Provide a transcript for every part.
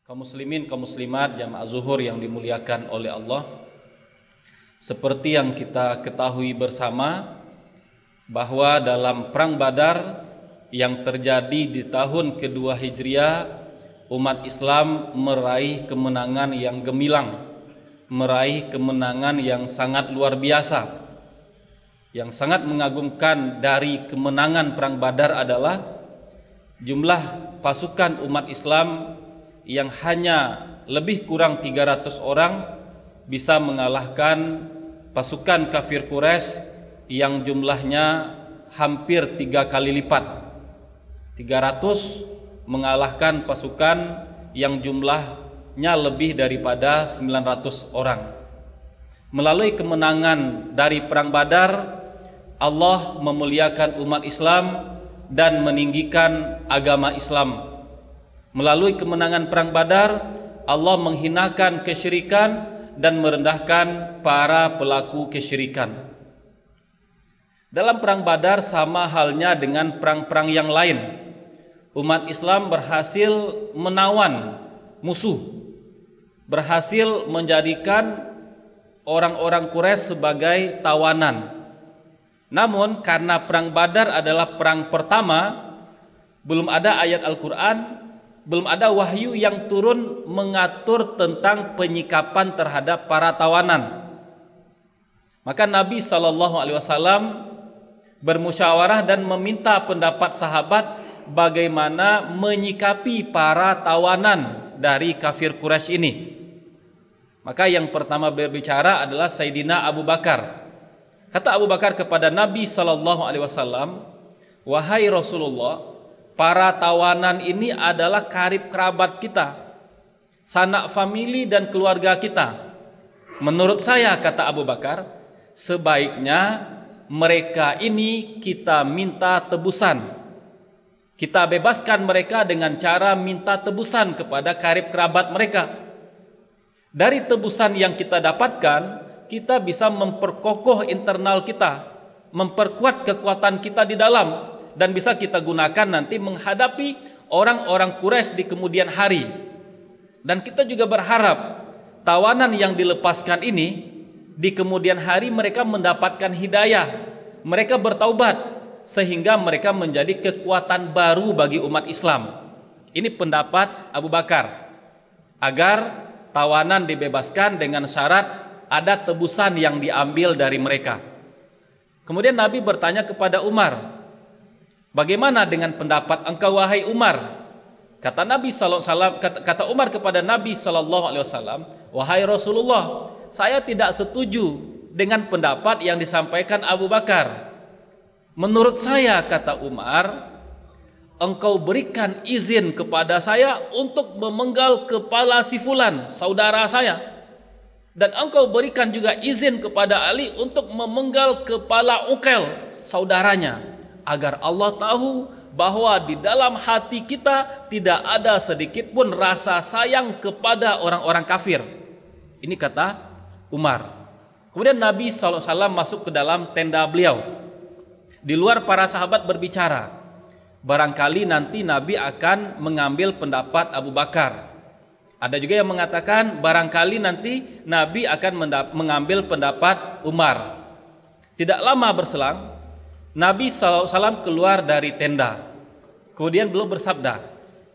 Kaum muslimin, kaum muslimat, jamaah zuhur yang dimuliakan oleh Allah. Seperti yang kita ketahui bersama bahwa dalam perang Badar yang terjadi di tahun kedua Hijriah, umat Islam meraih kemenangan yang gemilang, meraih kemenangan yang sangat luar biasa. Yang sangat mengagumkan dari kemenangan perang Badar adalah jumlah pasukan umat Islam yang hanya lebih kurang 300 orang bisa mengalahkan pasukan kafir Quraisy yang jumlahnya hampir 3 kali lipat. 300 mengalahkan pasukan yang jumlahnya lebih daripada 900 orang. Melalui kemenangan dari perang Badar, Allah memuliakan umat Islam dan meninggikan agama Islam. Melalui kemenangan perang Badar, Allah menghinakan kesyirikan dan merendahkan para pelaku kesyirikan. Dalam perang Badar sama halnya dengan perang-perang yang lain. Umat Islam berhasil menawan musuh, berhasil menjadikan orang-orang Quraisy sebagai tawanan. Namun karena perang Badar adalah perang pertama, belum ada ayat Al-Quran, belum ada wahyu yang turun mengatur tentang penyikapan terhadap para tawanan. Maka Nabi SAW bermusyawarah dan meminta pendapat sahabat bagaimana menyikapi para tawanan dari kafir Quraisy ini. Maka yang pertama berbicara adalah Sayyidina Abu Bakar. Kata Abu Bakar kepada Nabi SAW, "Wahai Rasulullah, para tawanan ini adalah karib kerabat kita, sanak famili dan keluarga kita. Menurut saya," kata Abu Bakar, "sebaiknya mereka ini kita minta tebusan. Kita bebaskan mereka dengan cara minta tebusan kepada karib kerabat mereka. Dari tebusan yang kita dapatkan, kita bisa memperkokoh internal kita, memperkuat kekuatan kita di dalam, dan bisa kita gunakan nanti menghadapi orang-orang Quraisy di kemudian hari. Dan kita juga berharap tawanan yang dilepaskan ini di kemudian hari mereka mendapatkan hidayah, mereka bertaubat sehingga mereka menjadi kekuatan baru bagi umat Islam." Ini pendapat Abu Bakar, agar tawanan dibebaskan dengan syarat ada tebusan yang diambil dari mereka. Kemudian Nabi bertanya kepada Umar, "Bagaimana dengan pendapat engkau wahai Umar?" Kata Nabi SAW, kata Umar kepada Nabi SAW, "Wahai Rasulullah, saya tidak setuju dengan pendapat yang disampaikan Abu Bakar. Menurut saya," kata Umar, "engkau berikan izin kepada saya untuk memenggal kepala si fulan, saudara saya. Dan engkau berikan juga izin kepada Ali untuk memenggal kepala Uqail, saudaranya, agar Allah tahu bahwa di dalam hati kita tidak ada sedikit pun rasa sayang kepada orang-orang kafir." Ini kata Umar. Kemudian Nabi SAW masuk ke dalam tenda beliau. Di luar para sahabat berbicara, barangkali nanti Nabi akan mengambil pendapat Abu Bakar. Ada juga yang mengatakan barangkali nanti Nabi akan mengambil pendapat Umar. Tidak lama berselang, Nabi SAW keluar dari tenda. Kemudian beliau bersabda,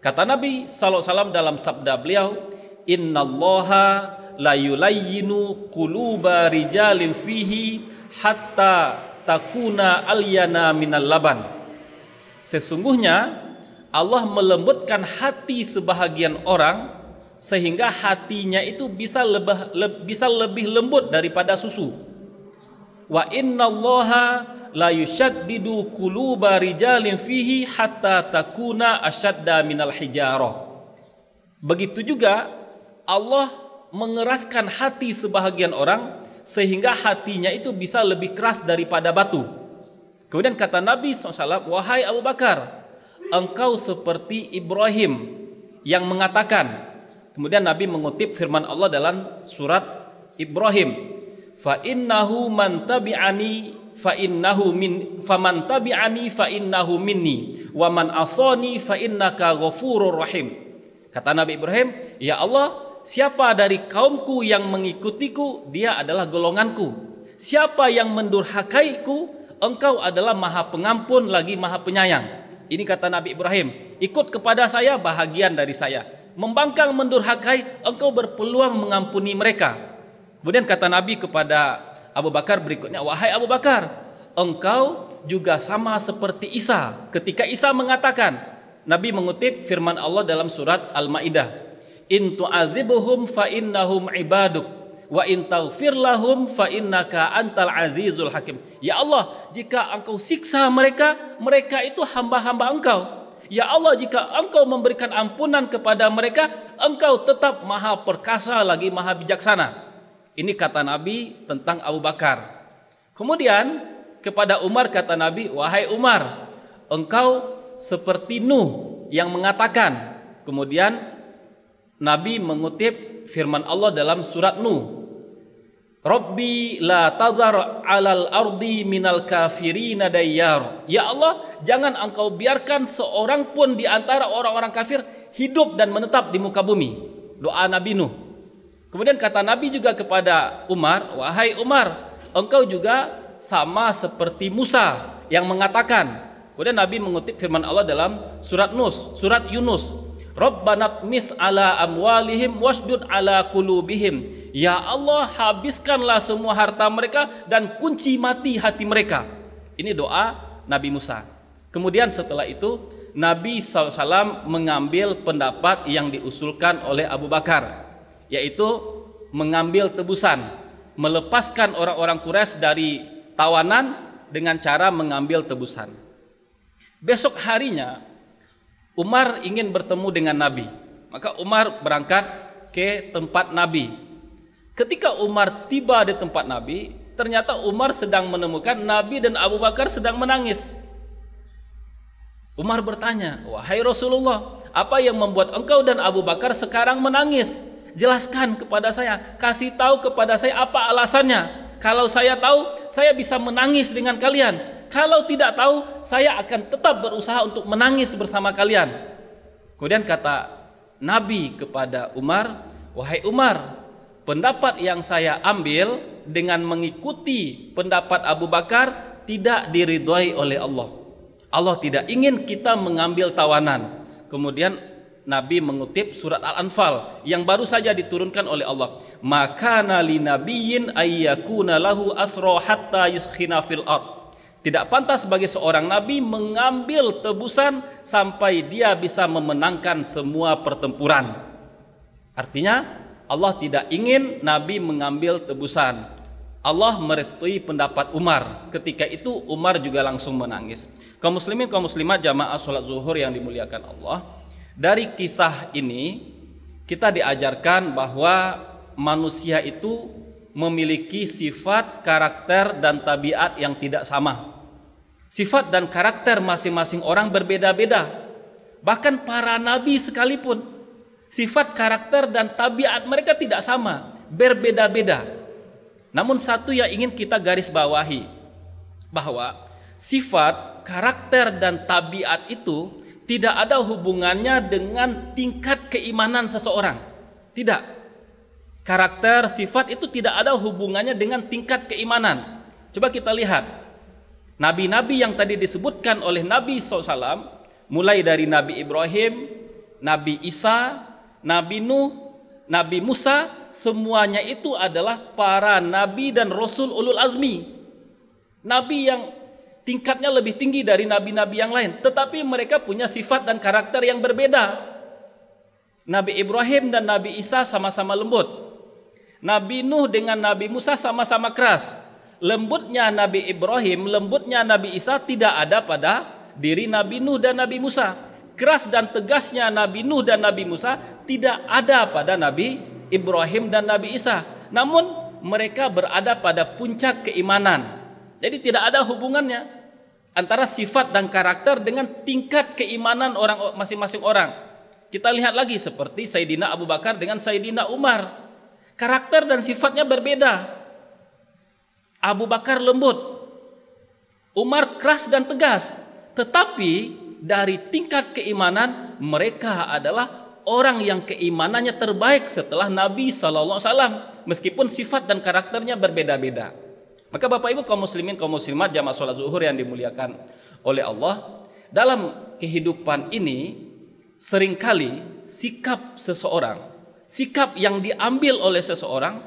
kata Nabi SAW dalam sabda beliau, "Innallaha la yulayyinu quluba rijalin fihi hatta takuna alyana minal laban." Sesungguhnya Allah melembutkan hati sebahagian orang sehingga hatinya itu bisa lebih lembut daripada susu. "Wa innallaha la yushaddidu quluba rijalin fihi hatta takuna asyadda minal hijarah." Begitu juga Allah mengeraskan hati sebahagian orang sehingga hatinya itu bisa lebih keras daripada batu. Kemudian kata Nabi SAW, "Wahai Abu Bakar, engkau seperti Ibrahim yang mengatakan," kemudian Nabi mengutip firman Allah dalam surat Ibrahim, "Fa innahu man tabi'ani fa innahu min faman tabi'ani fa innahu minni wa man asani fa innaka ghafurur rahim." Kata Nabi Ibrahim, ya Allah, siapa dari kaumku yang mengikutiku, dia adalah golonganku. Siapa yang mendurhakaiku, engkau adalah maha pengampun lagi maha penyayang. Ini kata Nabi Ibrahim, ikut kepada saya, bahagian dari saya. Membangkang mendurhakai, engkau berpeluang mengampuni mereka. Kemudian kata Nabi kepada Abu Bakar berikutnya, wahai Abu Bakar, engkau juga sama seperti Isa. Ketika Isa mengatakan, Nabi mengutip firman Allah dalam surat Al-Maidah, in tu'adzibuhum fa innahum ibaduk wa in taghfir lahum fa innaka antal azizul hakim. Ya Allah, jika engkau siksa mereka, mereka itu hamba-hamba engkau. Ya Allah, jika engkau memberikan ampunan kepada mereka, engkau tetap maha perkasa lagi maha bijaksana. Ini kata Nabi tentang Abu Bakar. Kemudian kepada Umar kata Nabi, wahai Umar, engkau seperti Nuh yang mengatakan. Kemudian Nabi mengutip firman Allah dalam surat Nuh, Rabbi la tazar alal ardi minal kafirina dayyar. Ya Allah, jangan engkau biarkan seorang pun di antara orang-orang kafir hidup dan menetap di muka bumi. Doa Nabi Nuh. Kemudian kata Nabi juga kepada Umar, wahai Umar, engkau juga sama seperti Musa yang mengatakan. Kemudian Nabi mengutip firman Allah dalam surat Yunus, Rabbana tmis ala amwalihim wasdud ala qulubihim. Ya Allah, habiskanlah semua harta mereka dan kunci mati hati mereka. Ini doa Nabi Musa. Kemudian setelah itu Nabi SAW mengambil pendapat yang diusulkan oleh Abu Bakar, yaitu mengambil tebusan, melepaskan orang-orang Quraisy dari tawanan dengan cara mengambil tebusan. Besok harinya Umar ingin bertemu dengan Nabi. Maka Umar berangkat ke tempat Nabi. Ketika Umar tiba di tempat Nabi, ternyata Umar sedang menemukan Nabi dan Abu Bakar sedang menangis. Umar bertanya, wahai Rasulullah, apa yang membuat engkau dan Abu Bakar sekarang menangis? Jelaskan kepada saya, kasih tahu kepada saya apa alasannya. Kalau saya tahu, saya bisa menangis dengan kalian. Kalau tidak tahu, saya akan tetap berusaha untuk menangis bersama kalian. Kemudian kata Nabi kepada Umar, wahai Umar, pendapat yang saya ambil dengan mengikuti pendapat Abu Bakar tidak diridhai oleh Allah. Allah tidak ingin kita mengambil tawanan. Kemudian Nabi mengutip surat Al-Anfal yang baru saja diturunkan oleh Allah. Makana linabiyyin ayyakuna lahu asra hatta yuskhina fil ard. Tidak pantas bagi seorang nabi mengambil tebusan sampai dia bisa memenangkan semua pertempuran. Artinya Allah tidak ingin nabi mengambil tebusan. Allah merestui pendapat Umar. Ketika itu Umar juga langsung menangis. Kaum muslimin, kaum muslimat, jamaah salat zuhur yang dimuliakan Allah, dari kisah ini kita diajarkan bahwa manusia itu memiliki sifat, karakter, dan tabiat yang tidak sama. Sifat dan karakter masing-masing orang berbeda-beda. Bahkan para nabi sekalipun, sifat, karakter, dan tabiat mereka tidak sama, berbeda-beda. Namun satu yang ingin kita garis bawahi, bahwa sifat, karakter, dan tabiat itu tidak ada hubungannya dengan tingkat keimanan seseorang. Tidak. Karakter, sifat itu tidak ada hubungannya dengan tingkat keimanan. Coba kita lihat. Nabi-nabi yang tadi disebutkan oleh Nabi SAW, mulai dari Nabi Ibrahim, Nabi Isa, Nabi Nuh, Nabi Musa, semuanya itu adalah para nabi dan rasul ulul azmi. Nabi yang tingkatnya lebih tinggi dari nabi-nabi yang lain, tetapi mereka punya sifat dan karakter yang berbeda. Nabi Ibrahim dan Nabi Isa sama-sama lembut. Nabi Nuh dengan Nabi Musa sama-sama keras. Lembutnya Nabi Ibrahim, lembutnya Nabi Isa tidak ada pada diri Nabi Nuh dan Nabi Musa. Keras dan tegasnya Nabi Nuh dan Nabi Musa tidak ada pada Nabi Ibrahim dan Nabi Isa. Namun mereka berada pada puncak keimanan. Jadi tidak ada hubungannya antara sifat dan karakter dengan tingkat keimanan orang masing-masing orang. Kita lihat lagi seperti Sayyidina Abu Bakar dengan Sayyidina Umar. Karakter dan sifatnya berbeda. Abu Bakar lembut, Umar keras dan tegas. Tetapi dari tingkat keimanan mereka adalah orang yang keimanannya terbaik setelah Nabi Sallallahu Alaihi Wasallam, meskipun sifat dan karakternya berbeda-beda. Maka Bapak Ibu kaum muslimin kaum muslimat jamaah sholat zuhur yang dimuliakan oleh Allah, dalam kehidupan ini seringkali sikap seseorang, sikap yang diambil oleh seseorang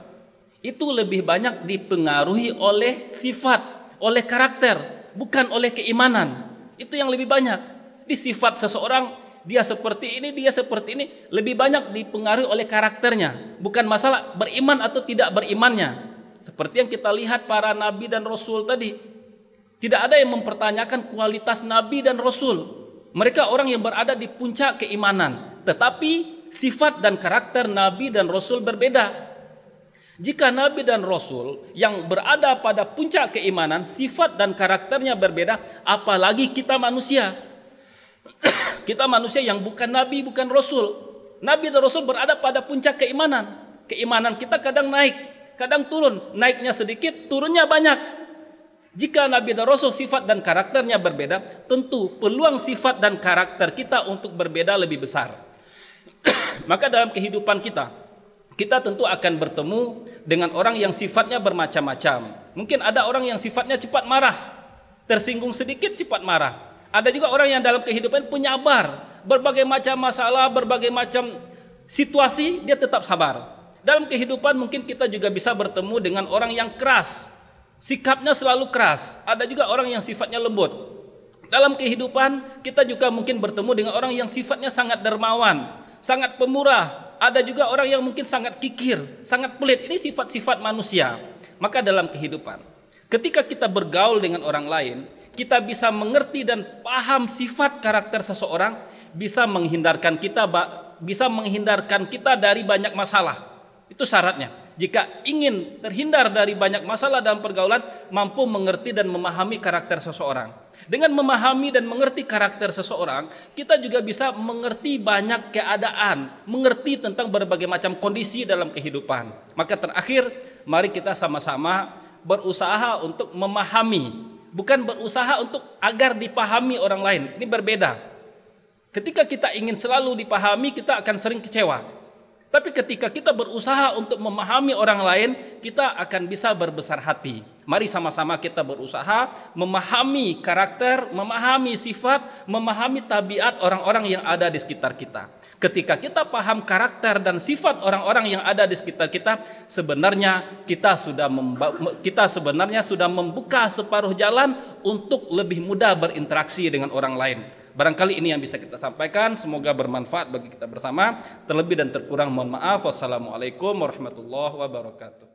itu lebih banyak dipengaruhi oleh sifat, oleh karakter, bukan oleh keimanan. Itu yang lebih banyak. Di sifat seseorang, dia seperti ini, dia seperti ini, lebih banyak dipengaruhi oleh karakternya, bukan masalah beriman atau tidak berimannya. Seperti yang kita lihat para nabi dan rasul tadi, tidak ada yang mempertanyakan kualitas nabi dan rasul. Mereka orang yang berada di puncak keimanan, tetapi sifat dan karakter nabi dan rasul berbeda. Jika nabi dan rasul yang berada pada puncak keimanan, sifat dan karakternya berbeda, apalagi kita manusia. Kita manusia yang bukan nabi, bukan rasul. Nabi dan rasul berada pada puncak keimanan. Keimanan kita kadang naik, kadang turun, naiknya sedikit, turunnya banyak. Jika Nabi dan Rasul sifat dan karakternya berbeda, tentu peluang sifat dan karakter kita untuk berbeda lebih besar. Maka dalam kehidupan kita tentu akan bertemu dengan orang yang sifatnya bermacam-macam. Mungkin ada orang yang sifatnya cepat marah, tersinggung sedikit cepat marah. Ada juga orang yang dalam kehidupan penyabar, berbagai macam masalah, berbagai macam situasi dia tetap sabar. Dalam kehidupan mungkin kita juga bisa bertemu dengan orang yang keras, sikapnya selalu keras. Ada juga orang yang sifatnya lembut. Dalam kehidupan kita juga mungkin bertemu dengan orang yang sifatnya sangat dermawan, sangat pemurah. Ada juga orang yang mungkin sangat kikir, sangat pelit. Ini sifat-sifat manusia. Maka dalam kehidupan, ketika kita bergaul dengan orang lain, kita bisa mengerti dan paham sifat karakter seseorang, bisa menghindarkan kita dari banyak masalah. Itu syaratnya. Jika ingin terhindar dari banyak masalah dalam pergaulan, mampu mengerti dan memahami karakter seseorang. Dengan memahami dan mengerti karakter seseorang, kita juga bisa mengerti banyak keadaan, mengerti tentang berbagai macam kondisi dalam kehidupan. Maka terakhir, mari kita sama-sama berusaha untuk memahami, bukan berusaha untuk agar dipahami orang lain. Ini berbeda. Ketika kita ingin selalu dipahami, kita akan sering kecewa. Tapi ketika kita berusaha untuk memahami orang lain, kita akan bisa berbesar hati. Mari sama-sama kita berusaha memahami karakter, memahami sifat, memahami tabiat orang-orang yang ada di sekitar kita. Ketika kita paham karakter dan sifat orang-orang yang ada di sekitar kita, sebenarnya kita sudah membuka separuh jalan untuk lebih mudah berinteraksi dengan orang lain. Barangkali ini yang bisa kita sampaikan, semoga bermanfaat bagi kita bersama. Terlebih dan terkurang mohon maaf. Wassalamualaikum warahmatullahi wabarakatuh.